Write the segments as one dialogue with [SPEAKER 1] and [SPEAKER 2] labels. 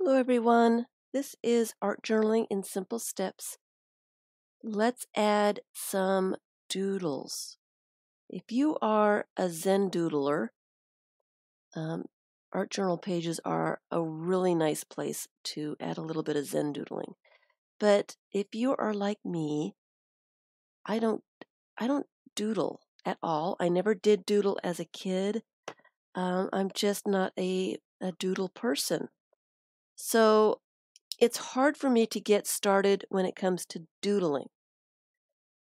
[SPEAKER 1] Hello everyone, this is Art Journaling in Simple Steps. Let's add some doodles. If you are a Zen doodler, art journal pages are a really nice place to add a little bit of Zen doodling. But if you are like me, I don't doodle at all. I never did doodle as a kid. I'm just not a doodle person. So it's hard for me to get started when it comes to doodling.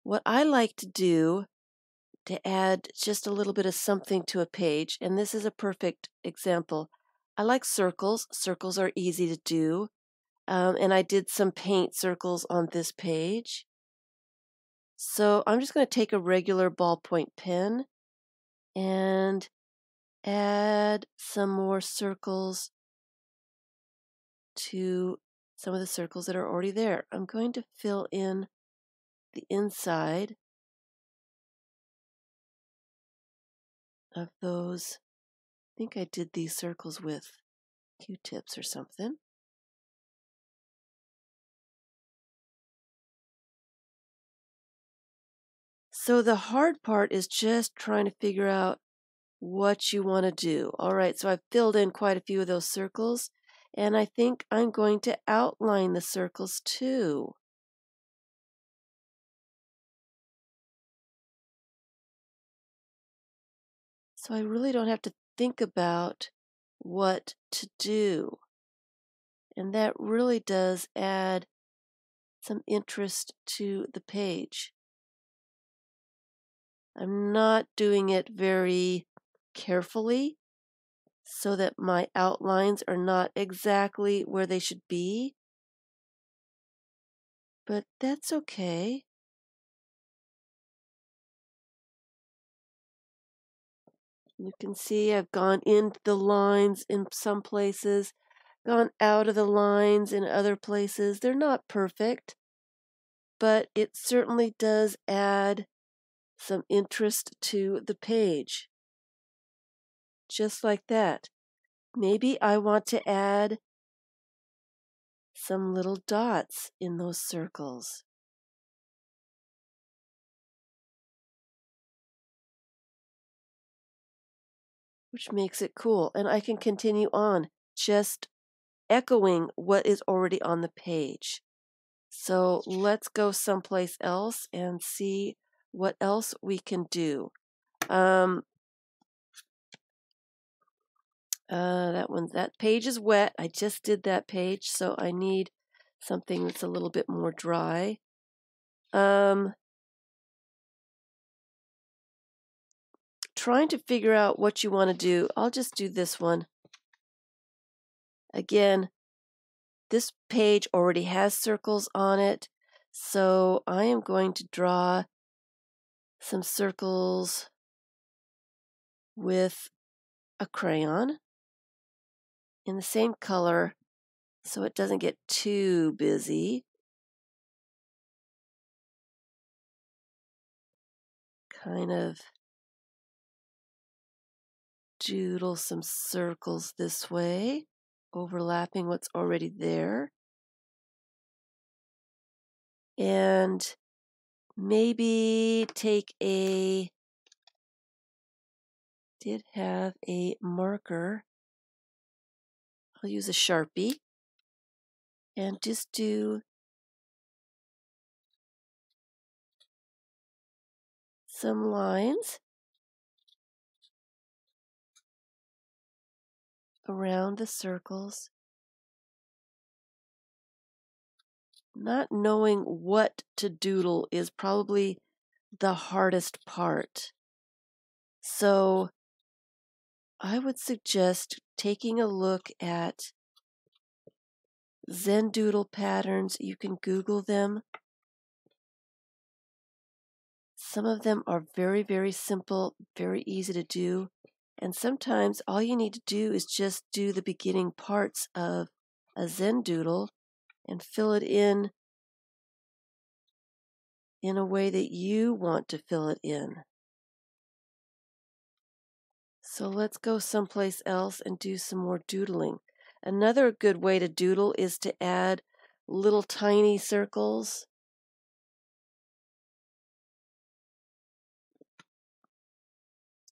[SPEAKER 1] What I like to do to add just a little bit of something to a page, and this is a perfect example. I like circles. Circles are easy to do. And I did some paint circles on this page. So I'm just going to take a regular ballpoint pen and add some more circles to some of the circles that are already there. I'm going to fill in the inside of those. I think I did these circles with Q-tips or something. So the hard part is just trying to figure out what you want to do. All right, so I've filled in quite a few of those circles, and I think I'm going to outline the circles too. So I really don't have to think about what to do. And that really does add some interest to the page. I'm not doing it very carefully so that my outlines are not exactly where they should be, but that's okay. You can see I've gone into the lines in some places, gone out of the lines in other places. They're not perfect, but it certainly does add some interest to the page. Just like that. Maybe I want to add some little dots in those circles. Which makes it cool. And I can continue on just echoing what is already on the page. So let's go someplace else and see what else we can do. That page is wet. I just did that page, so I need something that's a little bit more dry. Trying to figure out what you want to do. I'll just do this one. Again, this page already has circles on it, so I am going to draw some circles with a crayon in the same color so it doesn't get too busy. Kind of doodle some circles this way, overlapping what's already there. And maybe take did have a marker. I'll use a Sharpie and just do some lines around the circles. Not knowing what to doodle is probably the hardest part. So I would suggest taking a look at Zen doodle patterns. You can Google them. Some of them are very, very simple, very easy to do. And sometimes all you need to do is just do the beginning parts of a Zen doodle and fill it in a way that you want to fill it in. So let's go someplace else and do some more doodling. Another good way to doodle is to add little tiny circles.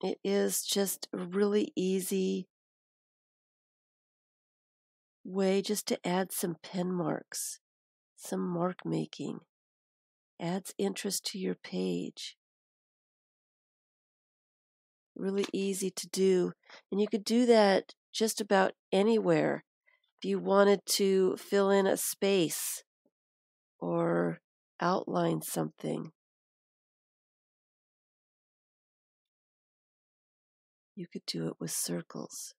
[SPEAKER 1] It is just a really easy way just to add some pen marks, some mark making. Adds interest to your page. Really easy to do. And you could do that just about anywhere. If you wanted to fill in a space or outline something, you could do it with circles.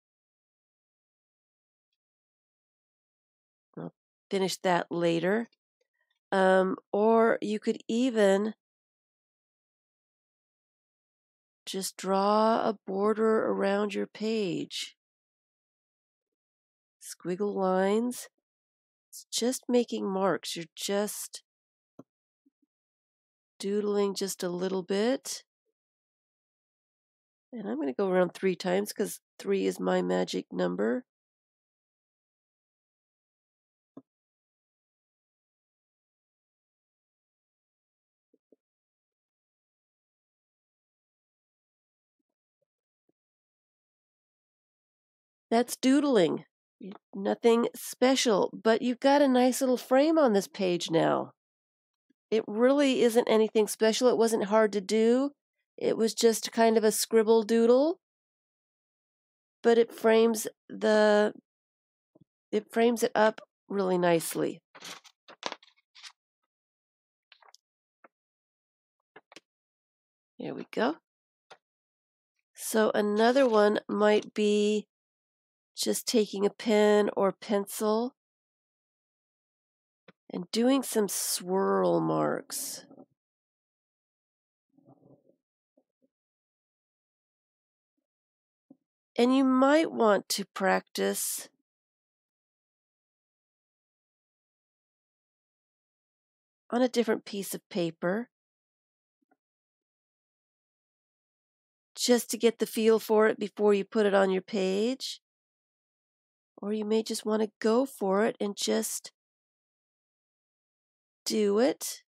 [SPEAKER 1] I'll finish that later. Or you could even just draw a border around your page. Squiggle lines. It's just making marks. You're just doodling just a little bit. And I'm going to go around 3 times because 3 is my magic number. That's doodling. Nothing special, but you've got a nice little frame on this page now. It really isn't anything special. It wasn't hard to do. It was just kind of a scribble doodle, but it frames it up really nicely. There we go. So another one might be just taking a pen or pencil and doing some swirl marks. And you might want to practice on a different piece of paper just to get the feel for it before you put it on your page. Or you may just want to go for it and just do it.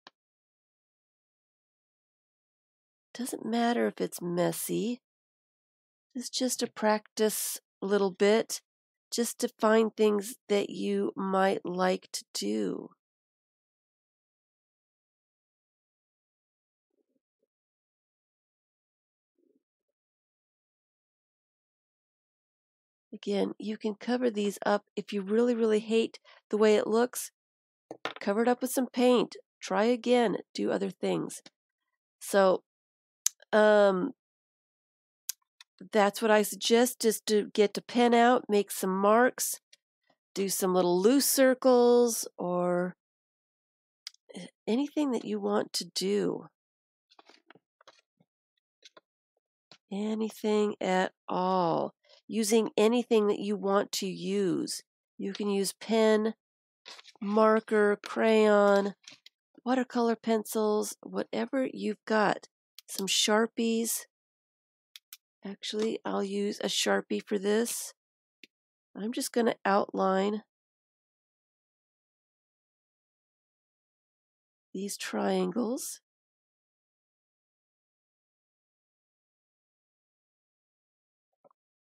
[SPEAKER 1] Doesn't matter if it's messy. It's just to practice a little bit, just to find things that you might like to do. Again, you can cover these up if you really, really hate the way it looks. Cover it up with some paint. Try again. Do other things. So, that's what I suggest, just to get the pen out, make some marks, do some little loose circles, or anything that you want to do. Anything at all. Using anything that you want to use. You can use pen, marker, crayon, watercolor pencils, whatever you've got. Some Sharpies. Actually, I'll use a Sharpie for this. I'm just going to outline these triangles.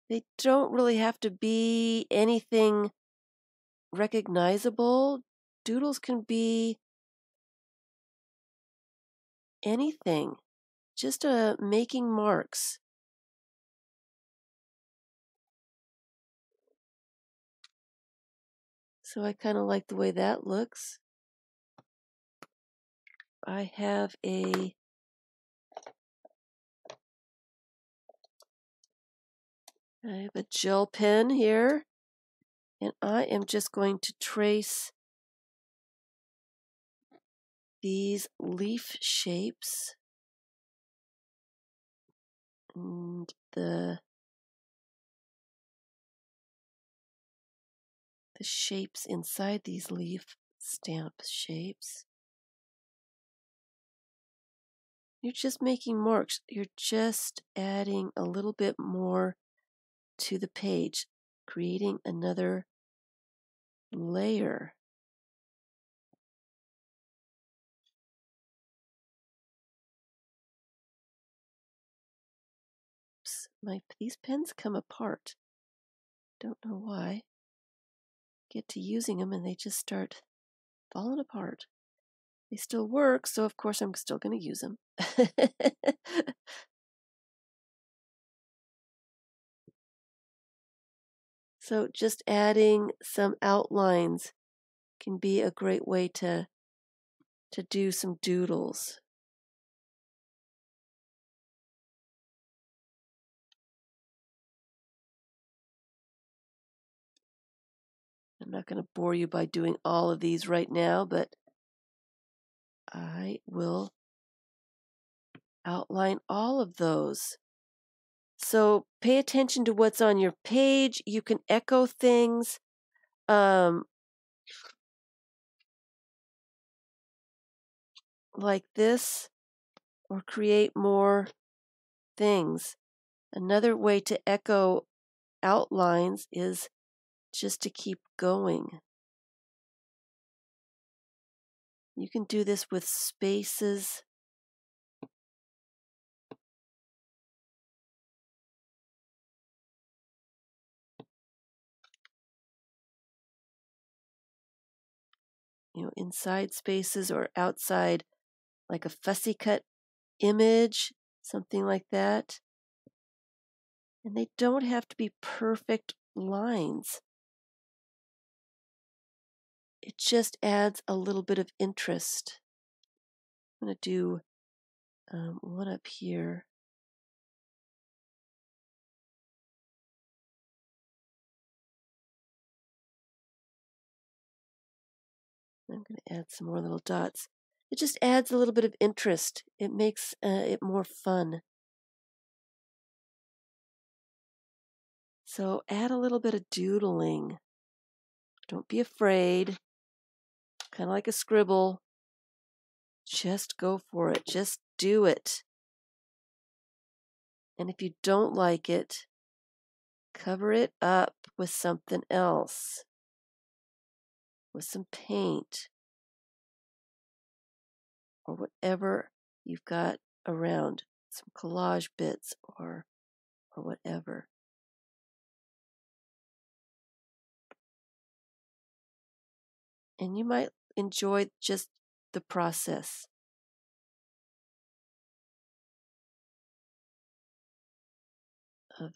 [SPEAKER 1] They don't really have to be anything recognizable. Doodles can be anything, just making marks. So I kind of like the way that looks. I have a gel pen here, and I am just going to trace these leaf shapes and the shapes inside these leaf stamp shapes. You're just making marks. You're just adding a little bit more to the page, creating another layer. Oops, these pens come apart. Don't know why. Get to using them and they just start falling apart. They still work, so of course I'm still going to use them. So just adding some outlines can be a great way to do some doodles. I'm not going to bore you by doing all of these right now, but I will outline all of those. So pay attention to what's on your page. You can echo things. Like this, or create more things. Another way to echo outlines is just to keep going. You can do this with spaces. Inside spaces or outside, like a fussy cut image, something like that. And they don't have to be perfect lines. It just adds a little bit of interest. I'm going to do one up here. I'm going to add some more little dots. It just adds a little bit of interest. It makes it more fun. So add a little bit of doodling. Don't be afraid. Kind of like a scribble. Just go for it. Just do it. And if you don't like it, cover it up with something else. With some paint. Or whatever you've got around. Some collage bits or whatever. And you might enjoy just the process of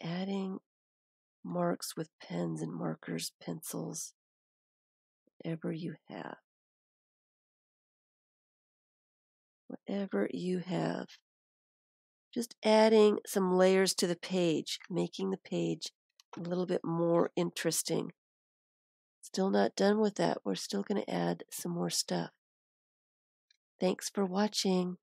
[SPEAKER 1] adding marks with pens and markers, pencils, whatever you have. Whatever you have. Just adding some layers to the page, making the page a little bit more interesting. Still not done with that. We're still going to add some more stuff. Thanks for watching.